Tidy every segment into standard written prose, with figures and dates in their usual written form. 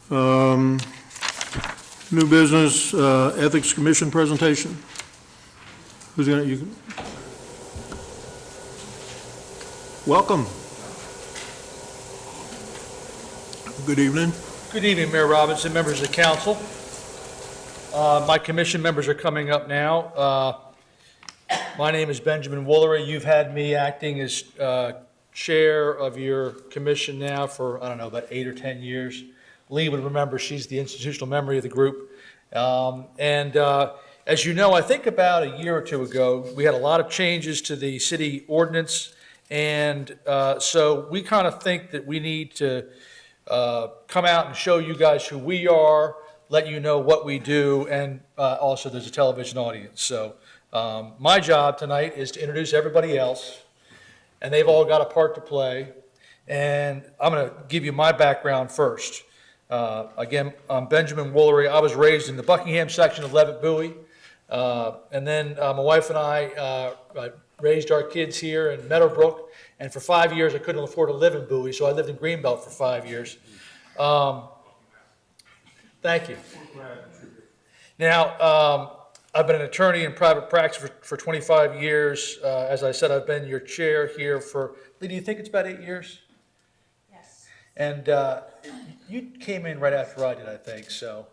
Um, New business, Ethics Commission presentation. Who's gonna, you? Welcome. Good evening. Good evening, Mayor Robinson, members of the council. My commission members are coming up now. My name is Benjamin Woolery. You've had me acting as chair of your commission now for, I don't know, about 8 or 10 years. Lee would remember, she's the institutional memory of the group. As you know, I think about a year or two ago, we had a lot of changes to the city ordinance. And so we kind of think that we need to come out and show you guys who we are, let you know what we do, and also there's a television audience. So my job tonight is to introduce everybody else, and they've all got a part to play. And I'm going to give you my background first. Again, I'm Benjamin Woolery. I was raised in the Buckingham section of Levitt Bowie. And then my wife and I raised our kids here in Meadowbrook. And for 5 years, I couldn't afford to live in Bowie, so I lived in Greenbelt for 5 years. Thank you. Now, I've been an attorney in private practice for 25 years. As I said, I've been your chair here for, Lee, do you think it's about 8 years? Yes. And you came in right after I did, I think, so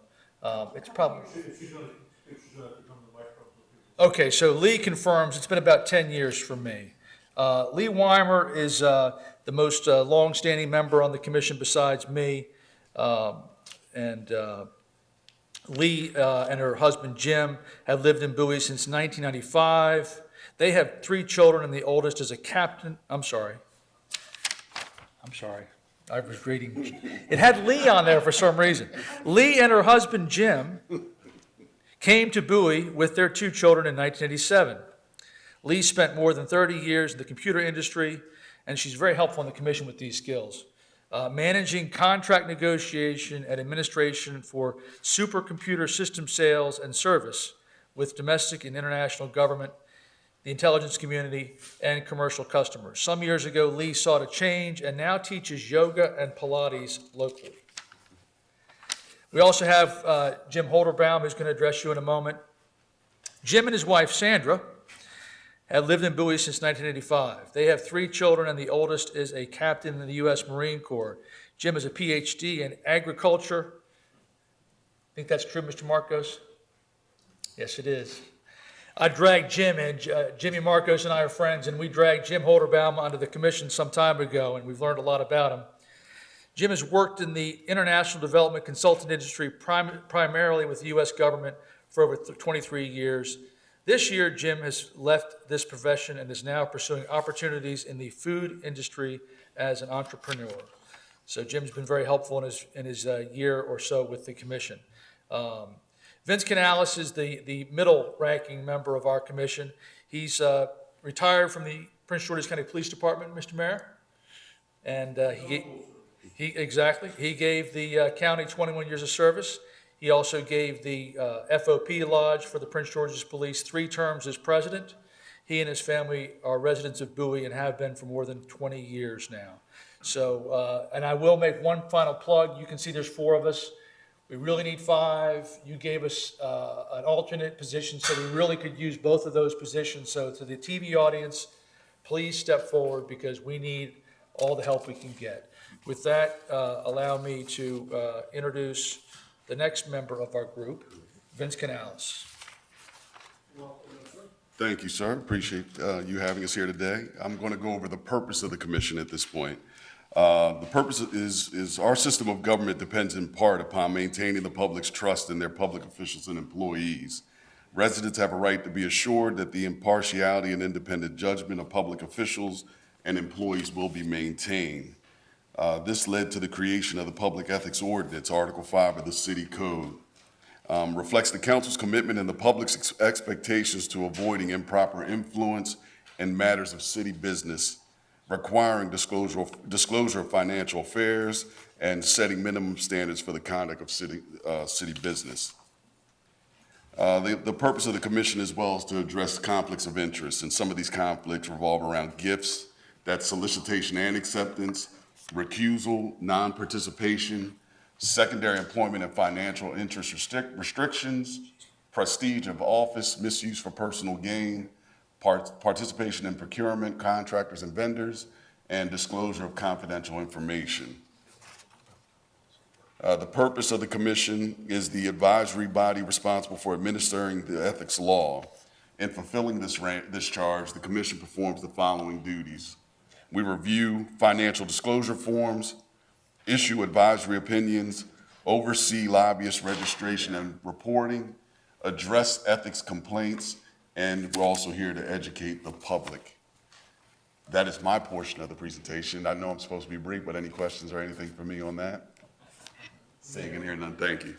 it's probably... Okay, so Lee confirms it's been about 10 years for me. Lee Weimer is the most long-standing member on the commission besides me. Lee and her husband Jim have lived in Bowie since 1995. They have 3 children, and the oldest is a captain. I'm sorry. I was reading. It had Lee on there for some reason. Lee and her husband Jim came to Bowie with their 2 children in 1987. Lee spent more than 30 years in the computer industry, and she's very helpful in the commission with these skills. Managing contract negotiation and administration for supercomputer system sales and service with domestic and international government, the intelligence community, and commercial customers. Some years ago, Lee sought a change and now teaches yoga and Pilates locally. We also have Jim Holderbaum, who's going to address you in a moment. Jim and his wife, Sandra, have lived in Bowie since 1985. They have 3 children, and the oldest is a captain in the U.S. Marine Corps. Jim is a PhD in agriculture. Think that's true, Mr. Marcos? Yes, it is. I dragged Jim in. Jimmy Marcos and I are friends, and we dragged Jim Holderbaum onto the commission some time ago, and we've learned a lot about him. Jim has worked in the international development consultant industry primarily with the U.S. government for over 23 years. This year, Jim has left this profession and is now pursuing opportunities in the food industry as an entrepreneur. So Jim's been very helpful in his year or so with the commission. Vince Canales is the middle-ranking member of our commission. He's retired from the Prince George's County Police Department, Mr. Mayor, and he gave the county 21 years of service. He also gave the FOP Lodge for the Prince George's Police 3 terms as president. He and his family are residents of Bowie and have been for more than 20 years now. So, and I will make one final plug. You can see there's 4 of us. We really need 5. You gave us an alternate position, so we really could use both of those positions. So to the TV audience, please step forward because we need all the help we can get. With that, allow me to introduce the next member of our group, Vince Canales. Thank you, sir. Appreciate you having us here today. I'm going to go over the purpose of the commission at this point. The purpose is our system of government depends in part upon maintaining the public's trust in their public officials and employees. Residents have a right to be assured that the impartiality and independent judgment of public officials and employees will be maintained. This led to the creation of the Public Ethics Ordinance, Article 5 of the City Code. Reflects the council's commitment and the public's expectations to avoiding improper influence in matters of city business, requiring disclosure of financial affairs and setting minimum standards for the conduct of city business. The purpose of the commission as well is to address conflicts of interest, and some of these conflicts revolve around gifts, that's solicitation and acceptance, recusal, non-participation, secondary employment and financial interest restrictions, prestige of office, misuse for personal gain, participation in procurement, contractors and vendors, and disclosure of confidential information. The purpose of the commission is the advisory body responsible for administering the ethics law. In fulfilling this charge, the commission performs the following duties. We review financial disclosure forms, issue advisory opinions, oversee lobbyist registration and reporting, address ethics complaints, and we're also here to educate the public. That is my portion of the presentation. I know I'm supposed to be brief, but any questions or anything for me on that? Seeing and hearing none, thank you.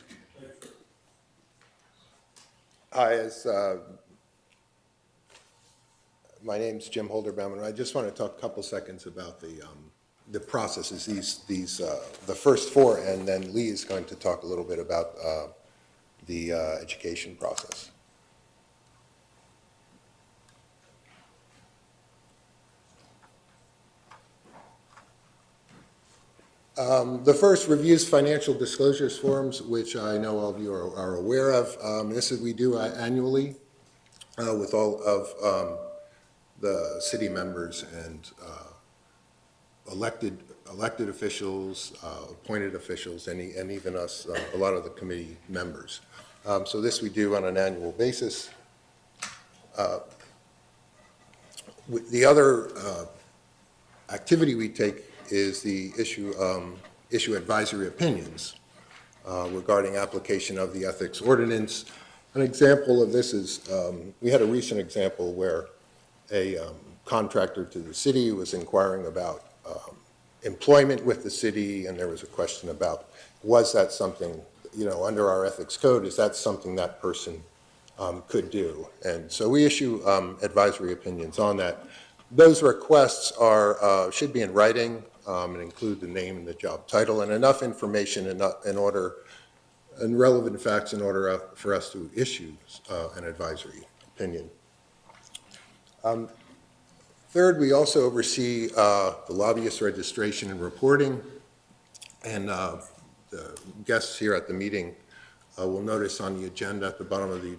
Hi, my name's Jim Holderbaum, and I just want to talk a couple seconds about the processes. The first four, and then Lee is going to talk a little bit about the education process. The first reviews financial disclosures forms, which I know all of you are aware of. This is we do annually with all of the city members and elected officials, appointed officials, and even us, a lot of the committee members. So this we do on an annual basis. The other activity we take is the issue advisory opinions regarding application of the ethics ordinance. An example of this is, we had a recent example where a contractor to the city was inquiring about employment with the city, and there was a question about, was that something, under our ethics code, is that something that person could do? And so we issue advisory opinions on that. Those requests should be in writing and include the name and the job title and enough information and relevant facts in order for us to issue an advisory opinion. Third, we also oversee the lobbyist registration and reporting. And the guests here at the meeting will notice on the agenda, at the bottom of the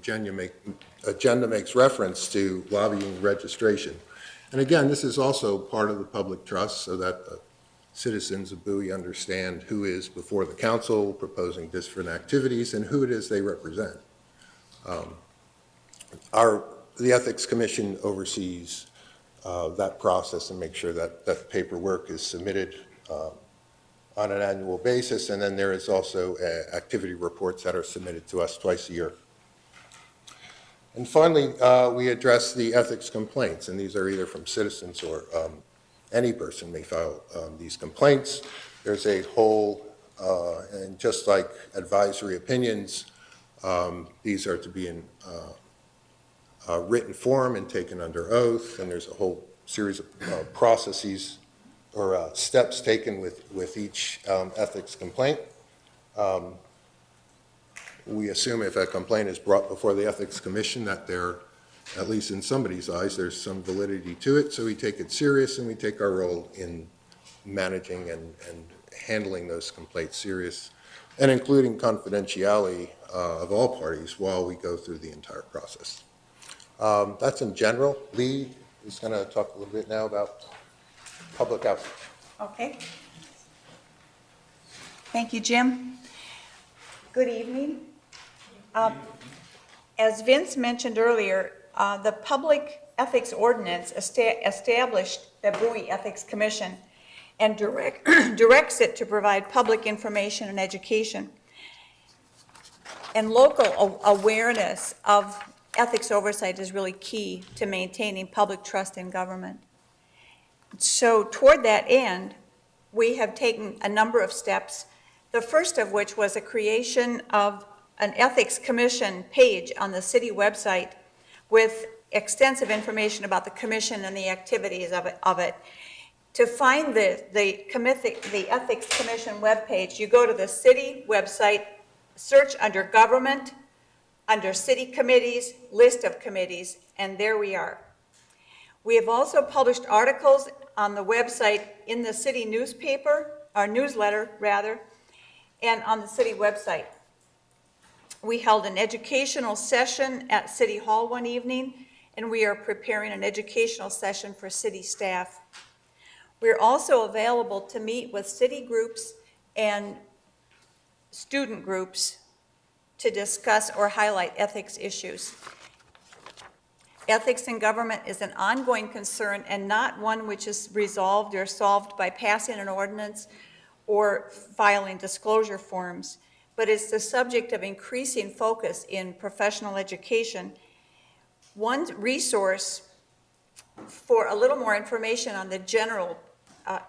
agenda makes reference to lobbying registration. And again, this is also part of the public trust so that the citizens of Bowie understand who is before the council proposing different activities and who it is they represent. The Ethics Commission oversees that process and makes sure that that paperwork is submitted on an annual basis, and then there is also activity reports that are submitted to us twice a year. And finally, we address the ethics complaints, and these are either from citizens or any person may file these complaints. There's a whole, and just like advisory opinions, these are to be in written form and taken under oath, and there's a whole series of processes or steps taken with each ethics complaint. We assume if a complaint is brought before the Ethics Commission that there, at least in somebody's eyes, there's some validity to it, so we take it serious and we take our role in managing and handling those complaints serious, and including confidentiality of all parties while we go through the entire process. That's in general. Lee is going to talk a little bit now about public outreach. Okay. Thank you, Jim. Good evening. As Vince mentioned earlier, the Public Ethics Ordinance established the Bowie Ethics Commission and directs it to provide public information and education and local awareness of ethics oversight is really key to maintaining public trust in government. So toward that end, we have taken a number of steps, the first of which was a creation of an Ethics Commission page on the city website with extensive information about the commission and the activities of it. To find the Ethics Commission webpage, you go to the city website, search under government, under city committees, list of committees, and there we are. We have also published articles on the website in the city newspaper, our newsletter rather, and on the city website. We held an educational session at City Hall one evening, and we are preparing an educational session for city staff. We're also available to meet with city groups and student groups to discuss or highlight ethics issues. Ethics in government is an ongoing concern and not one which is resolved or solved by passing an ordinance or filing disclosure forms, but it's the subject of increasing focus in professional education. One resource for a little more information on the general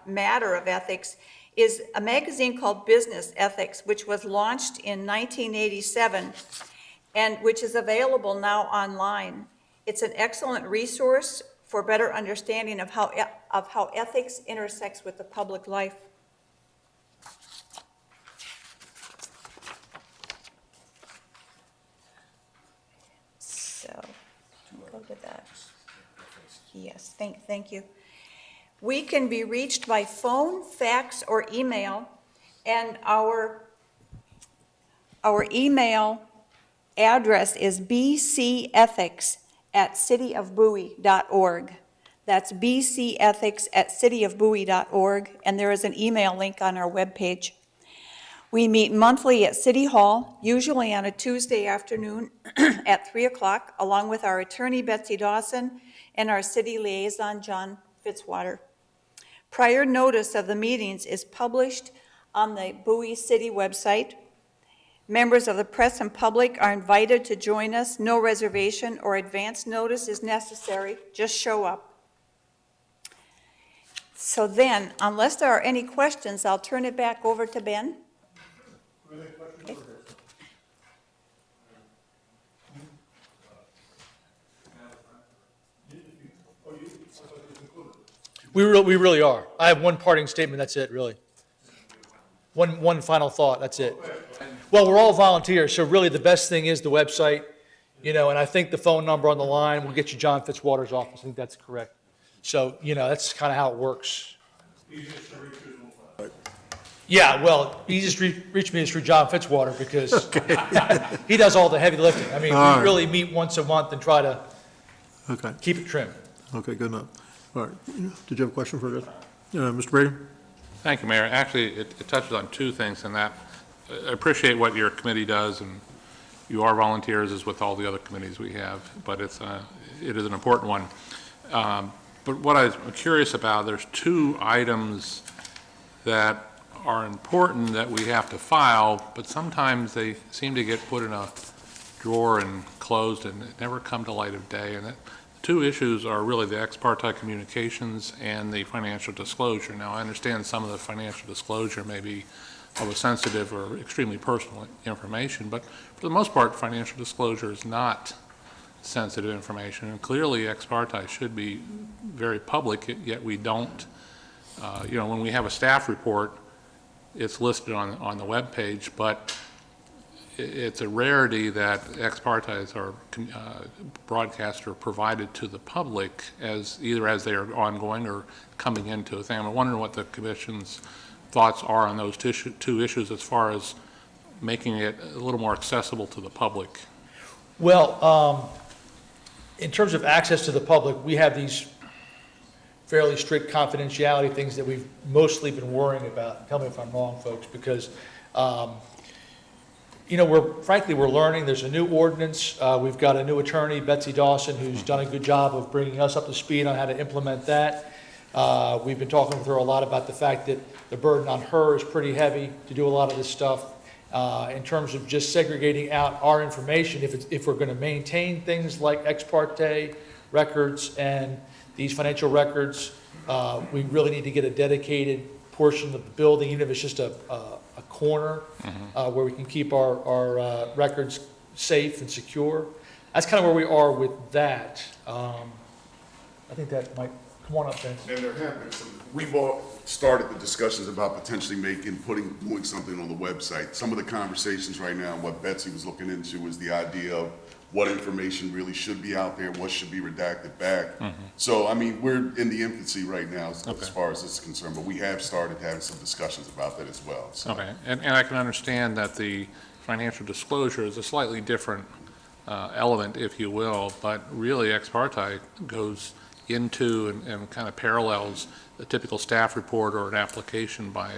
matter of ethics is a magazine called Business Ethics, which was launched in 1987 and which is available now online. It's an excellent resource for better understanding of how ethics intersects with the public life. So, go to that. Yes, thank you. We can be reached by phone, fax, or email, and our email address is bcethics@cityofbowie.org. That's bcethics@cityofbowie.org, and there is an email link on our webpage. We meet monthly at City Hall, usually on a Tuesday afternoon at 3 o'clock, along with our attorney, Betsy Dawson, and our city liaison, John Fitzwater. Prior notice of the meetings is published on the Bowie City website. Members of the press and public are invited to join us. No reservation or advance notice is necessary. Just show up. So then, unless there are any questions, I'll turn it back over to Ben. Okay. We really are. I have one parting statement, that's it, really. One final thought, that's it. Well, we're all volunteers, so really the best thing is the website, and I think the phone number on the line will get you John Fitzwater's office. I think that's correct. So, that's kind of how it works. Yeah, well, easiest to reach me is through John Fitzwater because he does all the heavy lifting. I mean, we really meet once a month and try to keep it trim. Okay, good enough. All right. Did you have a question for us? Mr. Brady? Thank you, Mayor. Actually, it touches on two things in that. I appreciate what your committee does, and you are volunteers as with all the other committees we have, but it is an important one. But what I'm curious about, there's two items that are important that we have to file, but sometimes they seem to get put in a drawer and closed and never come to light of day. And the two issues are really the ex parte communications and the financial disclosure. Now, I understand some of the financial disclosure may be of a sensitive or extremely personal information, but for the most part, financial disclosure is not sensitive information, and clearly ex parte should be very public, yet we don't. When we have a staff report, it's listed on the web page, but it's a rarity that ex partes are broadcast or provided to the public either as they are ongoing or coming into a thing. I'm wondering what the Commission's thoughts are on those two issues as far as making it a little more accessible to the public. Well, in terms of access to the public, we have these fairly strict confidentiality things that we've mostly been worrying about. Tell me if I'm wrong, folks, because we're learning. There's a new ordinance. We've got a new attorney, Betsy Dawson, who's done a good job of bringing us up to speed on how to implement that. We've been talking with her a lot about the fact that the burden on her is pretty heavy to do a lot of this stuff in terms of just segregating out our information. If we're going to maintain things like ex parte records and these financial records, we really need to get a dedicated portion of the building, even if it's just a corner where we can keep our records safe and secure. That's kind of where we are with that. I think that might come on up, Ben. And there have been we've all started the discussions about potentially doing something on the website. Some of the conversations right now, what Betsy was looking into was the idea of what information really should be out there, what should be redacted back. So, I mean, we're in the infancy right now as far as this is concerned, but we have started having some discussions about that as well. So. Okay, and I can understand that the financial disclosure is a slightly different element, if you will, but really ex parte goes into and kind of parallels a typical staff report or an application by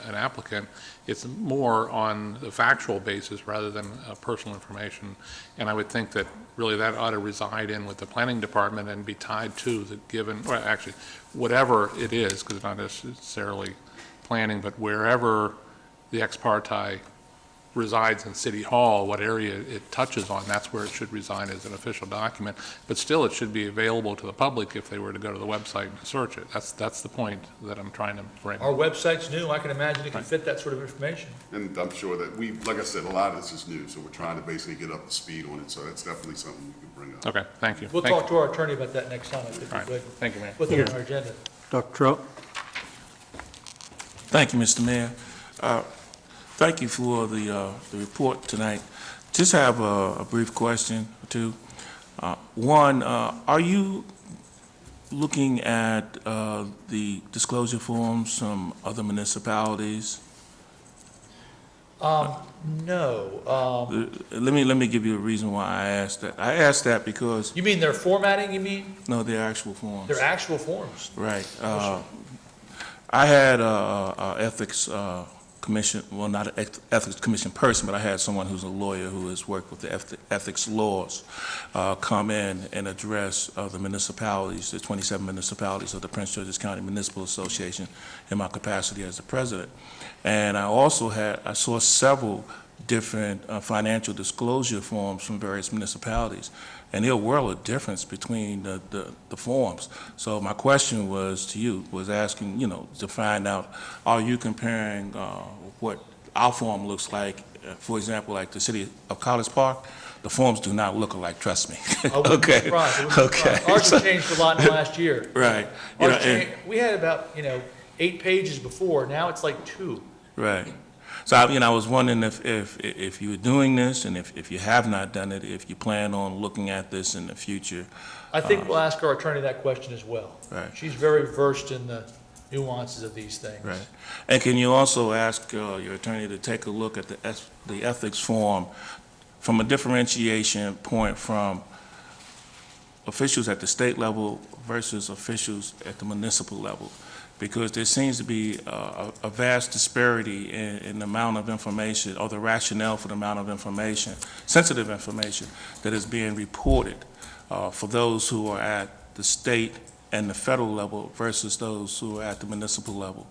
an applicant. It's more on the factual basis rather than personal information. And I would think that really that ought to reside in with the planning department and be tied to the given, well, actually, whatever it is, because it's not necessarily planning, but wherever the ex parte resides in City Hall, what area it touches on, that's where it should reside as an official document. But still, it should be available to the public if they were to go to the website and search it. That's the point that I'm trying to bring. Our website's new, I can imagine it can fit that sort of information. And I'm sure that like I said, a lot of this is new, so we're trying to basically get up to speed on it, so that's definitely something we can bring up. Okay, thank you. We'll Thank talk to our attorney about that next time, I think All we right, could. thank you, Mayor. Put that on our agenda. Dr. Trout? Thank you, Mr. Mayor. Thank you for the report tonight. Just have a brief question or two. One, are you looking at the disclosure forms from other municipalities? No. Let me give you a reason why I asked that. I asked that because, You mean their formatting, you mean? no, they're actual forms. Their actual forms? Right. I had a ethics commission, well, not an ethics commission person, but I had someone who's a lawyer who has worked with the ethics laws come in and address the municipalities, the 27 municipalities of the Prince George's County Municipal Association in my capacity as the president. And I also I saw several different financial disclosure forms from various municipalities. And there are a world of difference between the forms. So my question was to you, was asking, to find out, are you comparing what our form looks like, for example, like the city of College Park? The forms do not look alike, trust me. I wouldn't be surprised. I wouldn't be surprised. Ours has changed a lot in the last year. Right. We had about, 8 pages before, now it's like 2. Right. So, I was wondering if you were doing this, and if you have not done it, if you plan on looking at this in the future. I think we'll ask our attorney that question as well. Right. She's very versed in the nuances of these things. Right. And can you also ask your attorney to take a look at the ethics form from a differentiation point from officials at the state level versus officials at the municipal level? Because there seems to be a vast disparity in the amount of information, or the rationale for the amount of information, sensitive information, that is being reported for those who are at the state and the federal level versus those who are at the municipal level.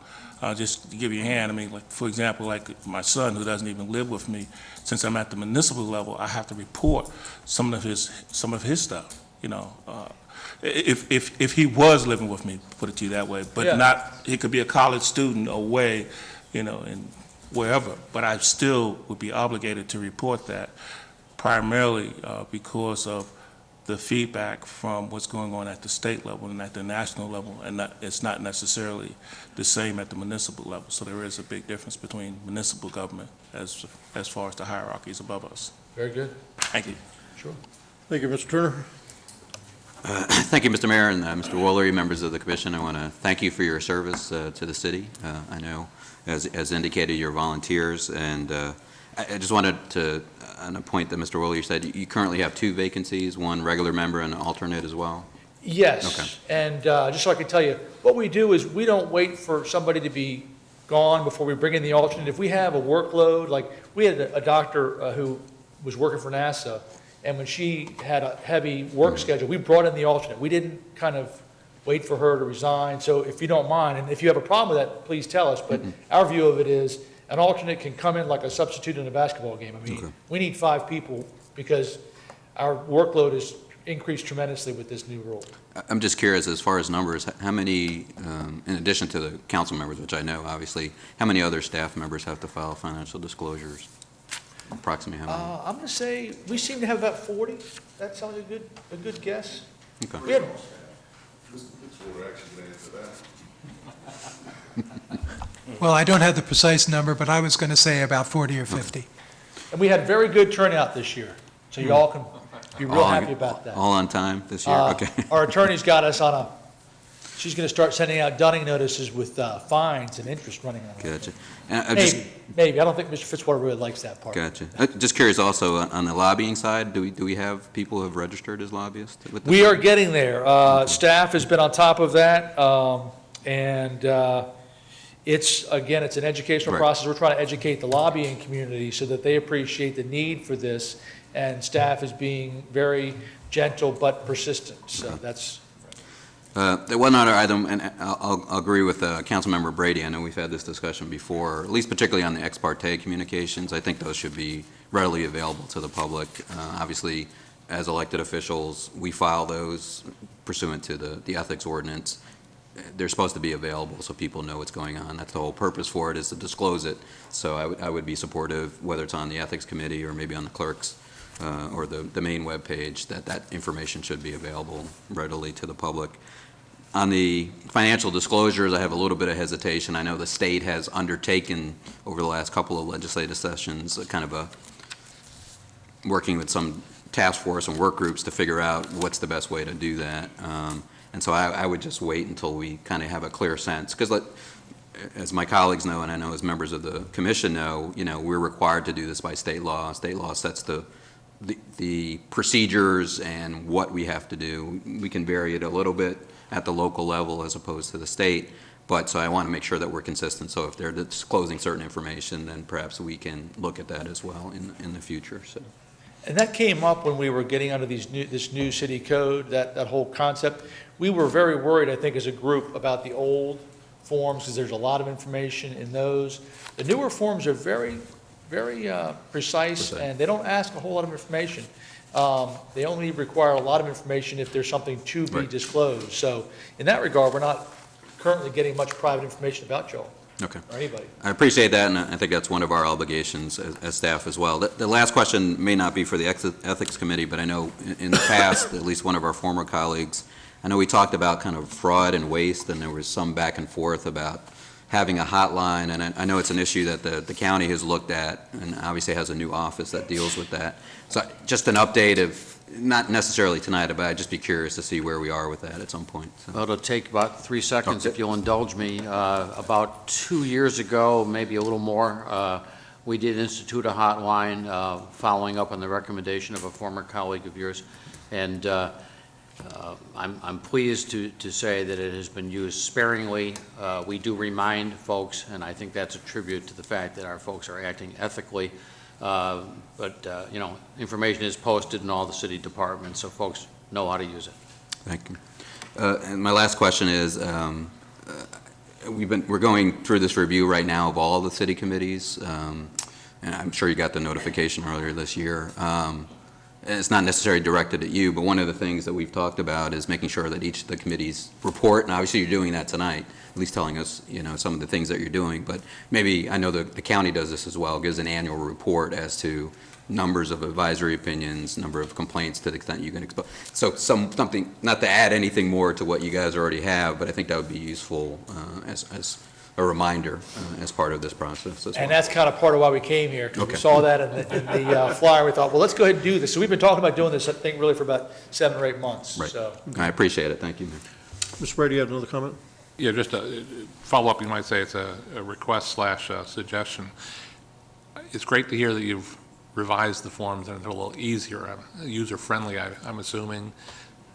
Just to give you a hand, like, for example, like my son, who doesn't even live with me, since I'm at the municipal level, I have to report some of his stuff, If he was living with me, put it to you that way, but Yeah. he could be a college student away, and wherever, but I still would be obligated to report that, primarily because of the feedback from what's going on at the state level and at the national level, and it's not necessarily the same at the municipal level. So there is a big difference between municipal government as far as the hierarchies above us. Very good. Thank you. Sure. Thank you, Mr. Turner. Thank you, Mr. Mayor and Mr. Woolery, members of the commission. I want to thank you for your service to the city. I know, as indicated, you're volunteers, and I just wanted to, on a point that Mr. Woolery said, you currently have 2 vacancies, one regular member and an alternate as well? Yes. Okay. And just so I can tell you, what we do is we don't wait for somebody to be gone before we bring in the alternate. If we have a workload, like we had a doctor who was working for NASA, and when she had a heavy work schedule, we brought in the alternate. We didn't kind of wait for her to resign. So if you don't mind, and if you have a problem with that, please tell us. But our view of it is an alternate can come in like a substitute in a basketball game. I mean, we need 5 people because our workload has increased tremendously with this new rule. I'm just curious, as far as numbers, how many, in addition to the council members, which I know, obviously, how many other staff members have to file financial disclosures? Approximately how many? I'm going to say we seem to have about 40. That sounds a good guess. Okay. We had, Well, I don't have the precise number, but I was going to say about 40 or 50. and we had very good turnout this year. So y'all can be real All- happy about that. All on time this year? Okay. Our attorney's got us on a, she's going to start sending out dunning notices with fines and interest running on it. Gotcha. And I'm just, Maybe. I don't think Mr. Fitzwater really likes that part. gotcha. Just curious also, on the lobbying side, do we have people who have registered as lobbyists? with the- We are getting there. Staff has been on top of that, and it's an educational Right. process. We're trying to educate the lobbying community so that they appreciate the need for this, and staff is being very gentle but persistent, so that's. The one other item, and I'll agree with Councilmember Brady, I know we've had this discussion before, at least particularly on the ex parte communications. I think those should be readily available to the public. Obviously, as elected officials, we file those pursuant to the ethics ordinance. They're supposed to be available so people know what's going on. That's the whole purpose for it, is to disclose it. So I would be supportive, whether it's on the ethics committee or maybe on the clerk's or the main webpage, that information should be available readily to the public. On the financial disclosures, I have a little bit of hesitation. I know the state has undertaken over the last couple of legislative sessions a kind of a working with some task force and work groups to figure out what's the best way to do that. And so I would just wait until we kind of have a clear sense, because as my colleagues know, and I know as members of the commission know, we're required to do this by state law. State law sets the procedures and what we have to do. We can vary it a little bit at the local level as opposed to the state, but so I want to make sure that we're consistent. So if they're disclosing certain information, then perhaps we can look at that as well in the future. So. And that came up when we were getting under this new city code, that whole concept. We were very worried, I think, as a group about the old forms, because there's a lot of information in those. The newer forms are very, very precise, and they don't ask a whole lot of information. They only require a lot of information if there's something to be disclosed. So in that regard, we're not currently getting much private information about y'all. Okay. Or anybody. I appreciate that, and I think that's one of our obligations as staff as well. The last question may not be for the Ethics Committee, but I know in the past, at least one of our former colleagues, I know we talked about kind of fraud and waste, and there was some back and forth about having a hotline, and I know it's an issue that the county has looked at, and obviously has a new office that deals with that. So just an update of, not necessarily tonight, but I'd just be curious to see where we are with that at some point. So. Well, it'll take about 3 seconds, Okay. if you'll indulge me. About 2 years ago, maybe a little more, we did institute a hotline following up on the recommendation of a former colleague of yours. And I'm pleased to say that it has been used sparingly. We do remind folks, and I think that's a tribute to the fact that our folks are acting ethically. But information is posted in all the city departments, so folks know how to use it. Thank you. And my last question is, we're going through this review right now of all the city committees, and I'm sure you got the notification earlier this year. And it's not necessarily directed at you, but one of the things that we've talked about is making sure that each of the committees report, and obviously you're doing that tonight, at least telling us, some of the things that you're doing, but maybe, I know the county does this as well, gives an annual report as to numbers of advisory opinions, number of complaints to the extent you can expose. So something, not to add anything more to what you guys already have, but I think that would be useful as a reminder as part of this process as well. And that's kind of part of why we came here, because we Okay. saw that in the flyer. We thought, well, let's go ahead and do this. So we've been talking about doing this, I think, really for about 7 or 8 months. Right. So. I appreciate it. Thank you, Mayor. Mr. Brady, you have another comment? Yeah, just a follow-up, you might say it's a request / suggestion. It's great to hear that you've revised the forms and they're a little easier, user-friendly, I'm assuming.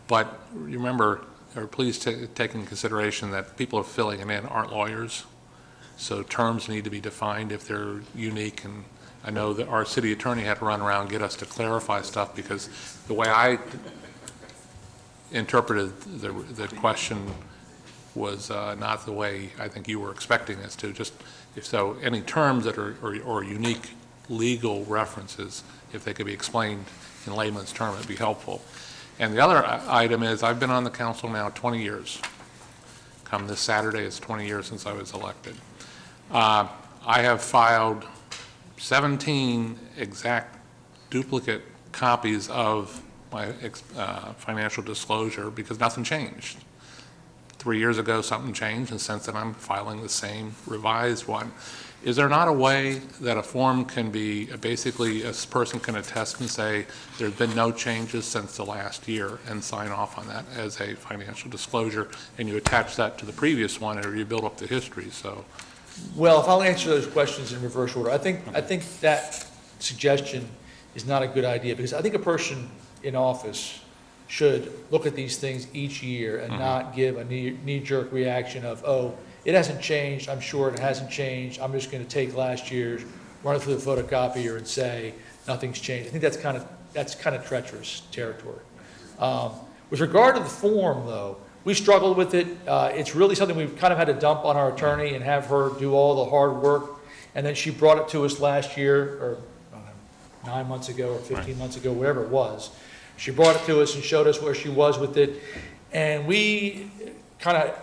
But remember, or please take into consideration that people are filling them in aren't lawyers. So terms need to be defined if they're unique. And I know that our city attorney had to run around and get us to clarify stuff, because the way I interpreted the question was not the way I think you were expecting us to. Just if so, any terms that are or unique legal references, if they could be explained in layman's term, it'd be helpful. And the other item is, I've been on the council now 20 years. Come this Saturday, it's 20 years since I was elected. I have filed 17 exact duplicate copies of my financial disclosure because nothing changed. 3 years ago, something changed, and since then, I'm filing the same revised one. Is there not a way that a form can be, basically, a person can attest and say, there's been no changes since the last year, and sign off on that as a financial disclosure, and you attach that to the previous one, and you build up the history, so. Well, if I'll answer those questions in reverse order, I think that suggestion is not a good idea, because I think a person in office should look at these things each year and not give a knee-jerk reaction of, oh, it hasn't changed, I'm sure it hasn't changed, I'm just going to take last year's, run it through the photocopier and say nothing's changed. I think that's kind of treacherous territory. With regard to the form, though, we struggled with it. It's really something we've kind of had to dump on our attorney and have her do all the hard work. And then she brought it to us last year, or I don't know, 9 months ago or 15 months ago, whatever it was. She brought it to us and showed us where she was with it. And we kind of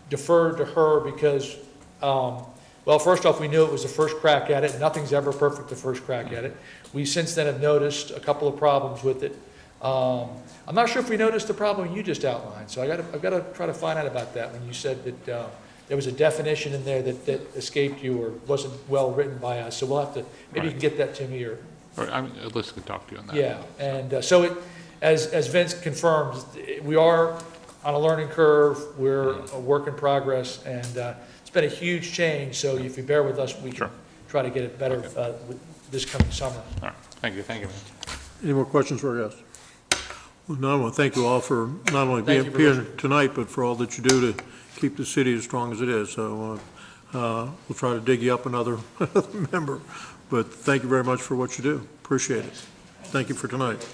deferred to her because, well, first off, we knew it was the first crack at it. Nothing's ever perfect the first crack at it. We since then have noticed a couple of problems with it. I'm not sure if we noticed the problem you just outlined, so I've got to try to find out about that when you said that there was a definition in there that escaped you or wasn't well written by us. So we'll have to, maybe you can get that to me or. At least I can talk to you on that. Yeah, and so as Vince confirmed, we are on a learning curve. We're a work in progress, and it's been a huge change. So if you bear with us, we can try to get it better with this coming summer. All right, thank you, man. Any more questions for our guest? Well, no, I want to thank you all for not only being here tonight, but for all that you do to keep the city as strong as it is. So we'll try to dig you up another member. But thank you very much for what you do. Appreciate it. Thank you for tonight.